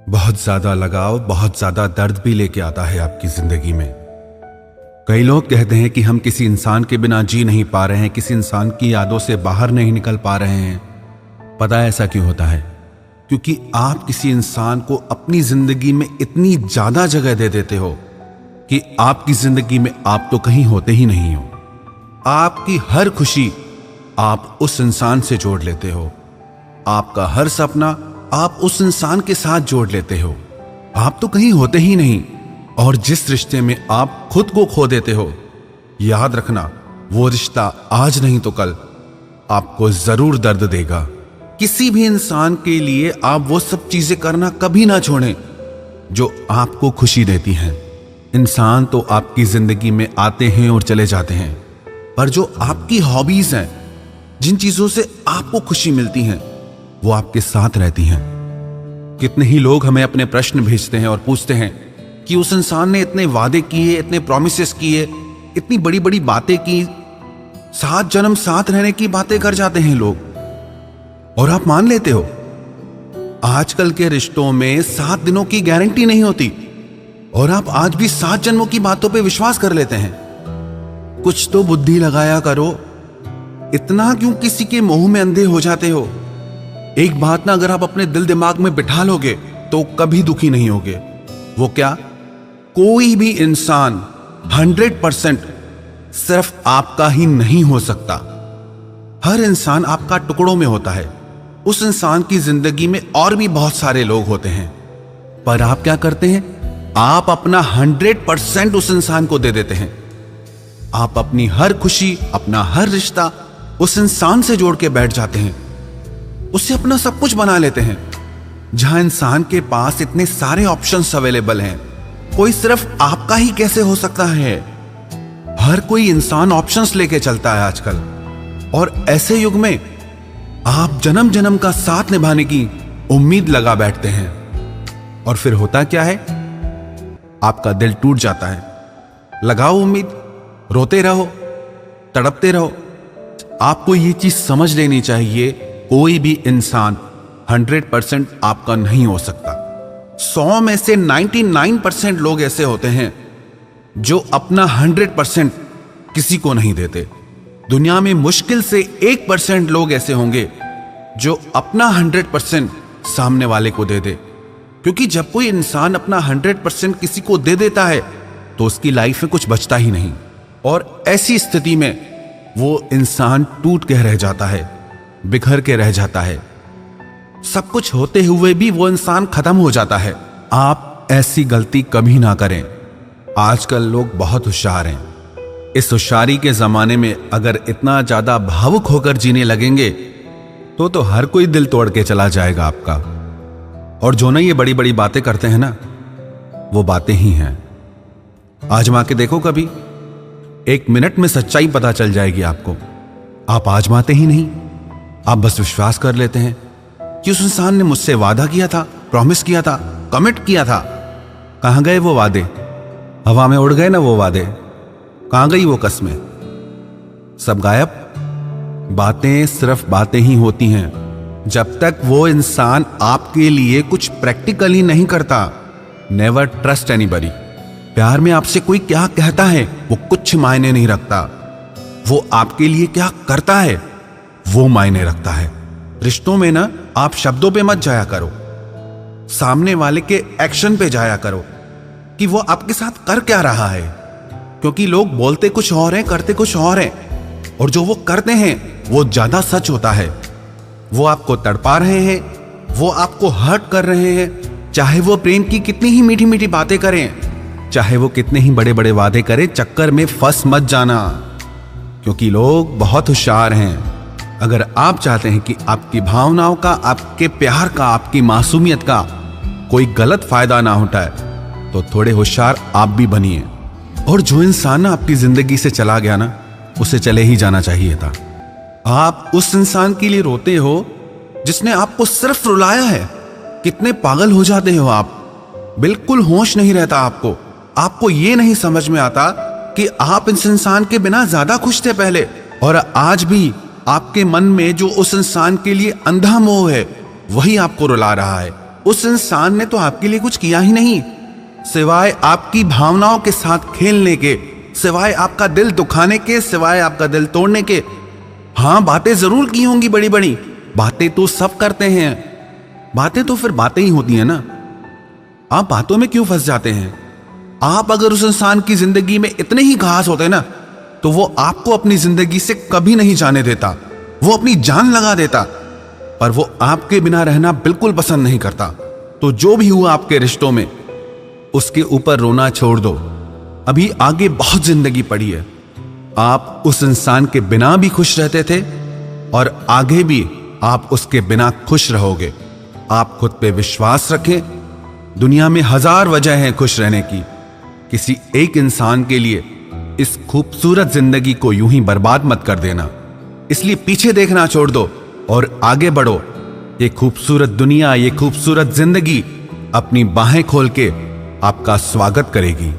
बहुत ज्यादा लगाव बहुत ज्यादा दर्द भी लेके आता है आपकी जिंदगी में। कई लोग कहते हैं कि हम किसी इंसान के बिना जी नहीं पा रहे हैं, किसी इंसान की यादों से बाहर नहीं निकल पा रहे हैं। पता है ऐसा क्यों होता है? क्योंकि आप किसी इंसान को अपनी जिंदगी में इतनी ज्यादा जगह दे देते हो कि आपकी जिंदगी में आप तो कहीं होते ही नहीं हो। आपकी हर खुशी आप उस इंसान से जोड़ लेते हो, आपका हर सपना आप उस इंसान के साथ जोड़ लेते हो। आप तो कहीं होते ही नहीं। और जिस रिश्ते में आप खुद को खो देते हो, याद रखना वो रिश्ता आज नहीं तो कल आपको जरूर दर्द देगा। किसी भी इंसान के लिए आप वो सब चीजें करना कभी ना छोड़ें जो आपको खुशी देती हैं। इंसान तो आपकी जिंदगी में आते हैं और चले जाते हैं, पर जो आपकी हॉबीज हैं, जिन चीजों से आपको खुशी मिलती हैं, वो आपके साथ रहती हैं। कितने ही लोग हमें अपने प्रश्न भेजते हैं और पूछते हैं कि उस इंसान ने इतने वादे किए, इतने प्रॉमिसेस किए, इतनी बड़ी बड़ी बातें की, 7 जन्म साथ रहने की बातें कर जाते हैं लोग, और आप मान लेते हो। आजकल के रिश्तों में 7 दिनों की गारंटी नहीं होती, और आप आज भी 7 जन्मों की बातों पे विश्वास कर लेते हैं। कुछ तो बुद्धि लगाया करो। इतना क्यों किसी के मोह में अंधे हो जाते हो? एक बात ना अगर आप अपने दिल दिमाग में बिठा लोगे तो कभी दुखी नहीं होगे। वो क्या? कोई भी इंसान 100% सिर्फ आपका ही नहीं हो सकता। हर इंसान आपका टुकड़ों में होता है। उस इंसान की जिंदगी में और भी बहुत सारे लोग होते हैं, पर आप क्या करते हैं? आप अपना 100% उस इंसान को दे देते हैं। आप अपनी हर खुशी, अपना हर रिश्ता उस इंसान से जोड़ के बैठ जाते हैं, उससे अपना सब कुछ बना लेते हैं। जहां इंसान के पास इतने सारे ऑप्शंस अवेलेबल हैं, कोई सिर्फ आपका ही कैसे हो सकता है? हर कोई इंसान ऑप्शंस लेके चलता है आजकल, और ऐसे युग में आप जन्म जन्म का साथ निभाने की उम्मीद लगा बैठते हैं, और फिर होता क्या है? आपका दिल टूट जाता है। लगाओ उम्मीद, रोते रहो, तड़पते रहो। आपको ये चीज समझ लेनी चाहिए, कोई भी इंसान 100% आपका नहीं हो सकता। 100 में से 99% लोग ऐसे होते हैं जो अपना 100% किसी को नहीं देते। दुनिया में मुश्किल से 1% लोग ऐसे होंगे जो अपना 100% सामने वाले को दे दे। क्योंकि जब कोई इंसान अपना 100% किसी को दे देता है तो उसकी लाइफ में कुछ बचता ही नहीं, और ऐसी स्थिति में वो इंसान टूट के रह जाता है, बिखर के रह जाता है। सब कुछ होते हुए भी वो इंसान खत्म हो जाता है। आप ऐसी गलती कभी ना करें। आजकल लोग बहुत होशियार हैं। इस होशियारी के जमाने में अगर इतना ज्यादा भावुक होकर जीने लगेंगे तो हर कोई दिल तोड़ के चला जाएगा आपका। और जो ना ये बड़ी बड़ी बातें करते हैं ना, वो बातें ही हैं। आजमा के देखो कभी, 1 मिनट में सच्चाई पता चल जाएगी आपको। आप आजमाते ही नहीं, आप बस विश्वास कर लेते हैं कि उस इंसान ने मुझसे वादा किया था, प्रॉमिस किया था, कमिट किया था। कहां गए वो वादे? हवा में उड़ गए ना वो वादे। कहां गई वो कस्में? सब गायब। बातें सिर्फ बातें ही होती हैं जब तक वो इंसान आपके लिए कुछ प्रैक्टिकली नहीं करता। Never trust anybody. प्यार में आपसे कोई क्या कहता है वो कुछ मायने नहीं रखता, वो आपके लिए क्या करता है वो मायने रखता है। रिश्तों में ना आप शब्दों पे मत जाया करो, सामने वाले के एक्शन पे जाया करो कि वो आपके साथ कर क्या रहा है। क्योंकि लोग बोलते कुछ और हैं, करते कुछ और हैं, और जो वो करते हैं वो ज्यादा सच होता है। वो आपको तड़पा रहे हैं, वो आपको हर्ट कर रहे हैं, चाहे वो प्रेम की कितनी ही मीठी मीठी बातें करें, चाहे वो कितने ही बड़े बड़े वादे करें। चक्कर में फंस मत जाना, क्योंकि लोग बहुत होशियार हैं। अगर आप चाहते हैं कि आपकी भावनाओं का, आपके प्यार का, आपकी मासूमियत का कोई गलत फायदा ना उठाए तो थोड़े होशियार आप भी बनिए। और जो इंसान ना आपकी जिंदगी से चला गया ना, उसे चले ही जाना चाहिए था। आप उस इंसान के लिए रोते हो जिसने आपको सिर्फ रुलाया है। कितने पागल हो जाते हो आप, बिल्कुल होश नहीं रहता आपको। आपको ये नहीं समझ में आता कि आप इस इंसान के बिना ज्यादा खुश थे पहले, और आज भी आपके मन में जो उस इंसान के लिए अंधा मोह है वही आपको रुला रहा है। उस इंसान ने तो आपके लिए कुछ किया ही नहीं, सिवाय आपकी भावनाओं के साथ खेलने के, सिवाय आपका दिल दुखाने के, सिवाय आपका दिल तोड़ने के। हाँ, बातें जरूर की होंगी बड़ी बड़ी, बातें तो सब करते हैं, बातें तो फिर बातें ही होती हैं ना। आप बातों में क्यों फंस जाते हैं? आप अगर उस इंसान की जिंदगी में इतने ही खास होते ना, तो वो आपको अपनी जिंदगी से कभी नहीं जाने देता, वो अपनी जान लगा देता। पर वो आपके बिना रहना बिल्कुल पसंद नहीं करता। तो जो भी हुआ आपके रिश्तों में, उसके ऊपर रोना छोड़ दो। अभी आगे बहुत जिंदगी पड़ी है। आप उस इंसान के बिना भी खुश रहते थे और आगे भी आप उसके बिना खुश रहोगे। आप खुद पे विश्वास रखें। दुनिया में हजार वजह हैं खुश रहने की। किसी एक इंसान के लिए इस खूबसूरत जिंदगी को यूं ही बर्बाद मत कर देना। इसलिए पीछे देखना छोड़ दो और आगे बढ़ो। ये खूबसूरत दुनिया, ये खूबसूरत जिंदगी अपनी बाहें खोल के आपका स्वागत करेगी।